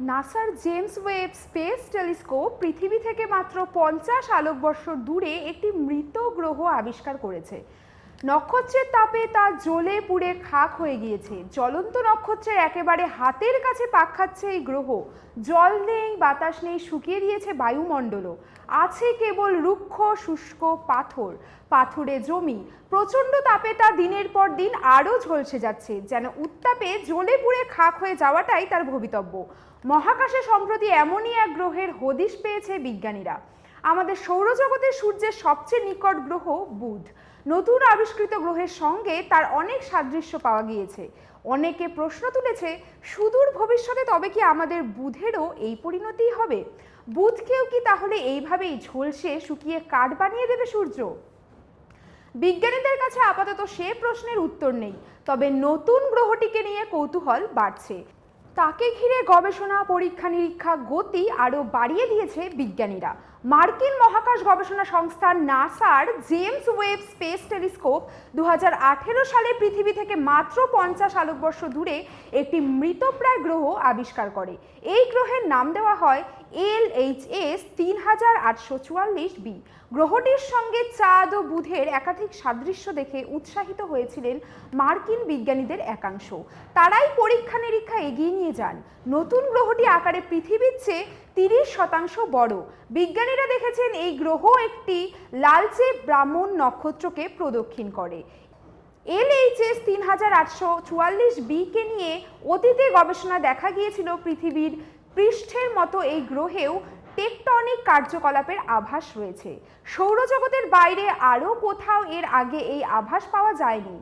নাসার James Webb space telescope পৃথিবী থেকে মাত্র 50 আলোকবর্ষ দূরে একটি মৃত গ্রহ আবিষ্কার করেছে। নক্ষত্রের তাপে তা জ্বলে পুড়ে খাক হয়ে গিয়েছে। জ্বলন্ত নক্ষত্রের একেবারে হাতের কাছে পাক খাচ্ছে এই গ্রহ। জল নেই, বাতাস নেই, শুকিয়ে দিয়েছে বায়ুমণ্ডলও। আছে কেবল রুক্ষ শুষ্ক পাথর, পাথুরে জমি। প্রচণ্ড তাপে তা দিনের পর দিন আরও ঝলসে যাচ্ছে, যেন উত্তাপে জ্বলে পুড়ে খাক হয়ে যাওয়াটাই তার ভবিতব্য। মহাকাশে সম্প্রতি এমনই এক গ্রহের হদিশ পেয়েছে বিজ্ঞানীরা। আমাদের সৌরজগতের সূর্যের সবচেয়ে নিকট গ্রহ বুধ। নতুন আবিষ্কৃত গ্রহের সঙ্গে তার অনেক সাদৃশ্য পাওয়া গিয়েছে। অনেকে প্রশ্ন তুলেছে, সুদূর ভবিষ্যতে তবে কি আমাদের বুধেরও এই পরিণতি হবে? বুধকেও কি তাহলে এইভাবেই ঝলসে শুকিয়ে কাঠ বানিয়ে দেবে সূর্য? বিজ্ঞানীদের কাছে আপাতত সে প্রশ্নের উত্তর নেই, তবে নতুন গ্রহটিকে নিয়ে কৌতূহল বাড়ছে। তাকে ঘিরে গবেষণা, পরীক্ষা নিরীক্ষা গতি আরও বাড়িয়ে দিয়েছে বিজ্ঞানীরা। মার্কিন মহাকাশ গবেষণা সংস্থা নাসার জেমস ওয়েব স্পেস টেলিস্কোপ 2018 সালে পৃথিবী থেকে মাত্র 50 আলোকবর্ষ দূরে একটি মৃতপ্রায় গ্রহ আবিষ্কার করে। এই গ্রহের নাম দেওয়া হয় LHS 3844b। গ্রহটির সঙ্গে চাঁদ ও বুধের একাধিক সাদৃশ্য দেখে উৎসাহিত হয়েছিলেন মার্কিন বিজ্ঞানীদের একাংশ। তারাই পরীক্ষা নিরীক্ষা এগিয়ে নিয়ে যান। নতুন গ্রহটি আকারে পৃথিবীর চেয়ে 30% বড়। বিজ্ঞানীরা দেখেছেন এই গ্রহ একটি লালচে ব্রাহ্মণ নক্ষত্রকে প্রদক্ষিণ করে। LHS 3844b কে নিয়ে অতীতে গবেষণা দেখা গিয়েছিল পৃথিবীর পৃষ্ঠের মতো এই গ্রহেও টেকটনিক কার্যকলাপের আভাস রয়েছে। সৌরজগতের বাইরে আরও কোথাও এর আগে এই আভাস পাওয়া যায়নি।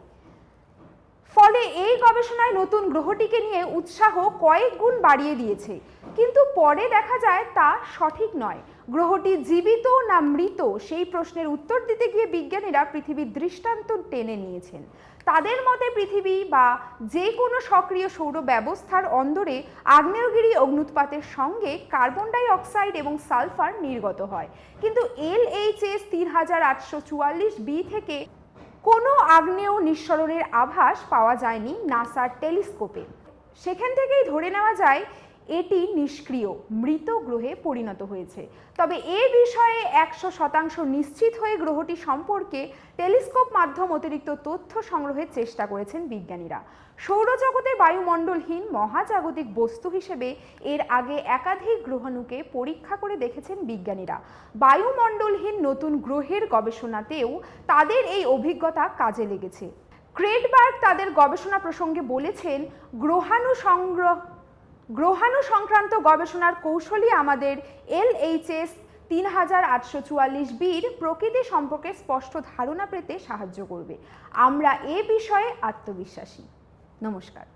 ফলে এই গবেষণায় নতুন গ্রহটিকে নিয়ে উৎসাহ কয়েক গুণ বাড়িয়ে দিয়েছে। কিন্তু পরে দেখা যায় তা সঠিক নয়। গ্রহটি জীবিত না মৃত সেই প্রশ্নের উত্তর দিতে গিয়ে বিজ্ঞানীরা পৃথিবীর দৃষ্টান্ত টেনে নিয়েছেন। তাদের মতে পৃথিবী বা যে কোনো সক্রিয় সৌর ব্যবস্থার অন্দরে আগ্নেয়গিরি অগ্নুৎপাতের সঙ্গে কার্বন ডাই অক্সাইড এবং সালফার নির্গত হয়। কিন্তু LHS 3844b থেকে কোনো আগ্নেয় নিঃসরণের আভাস পাওয়া যায়নি নাসার টেলিস্কোপে। সেখান থেকেই ধরে নেওয়া যায় এটি নিষ্ক্রিয় মৃত গ্রহে পরিণত হয়েছে। তবে এ বিষয়ে 100% নিশ্চিত হয়ে গ্রহটি সম্পর্কে টেলিস্কোপ মাধ্যম অতিরিক্ত তথ্য সংগ্রহের চেষ্টা করেছেন বিজ্ঞানীরা। সৌরজগতে বায়ুমণ্ডলহীন মহাজাগতিক বস্তু হিসেবে এর আগে একাধিক গ্রহাণুকে পরীক্ষা করে দেখেছেন বিজ্ঞানীরা। বায়ুমণ্ডলহীন নতুন গ্রহের গবেষণাতেও তাদের এই অভিজ্ঞতা কাজে লেগেছে। ক্রেডবার্গ তাদের গবেষণা প্রসঙ্গে বলেছেন, গ্রহাণু সংক্রান্ত গবেষণার কৌশলই আমাদের LHS 3844b'র প্রকৃতি সম্পর্কে স্পষ্ট ধারণা পেতে সাহায্য করবে। আমরা এ বিষয়ে আত্মবিশ্বাসী। নমস্কার।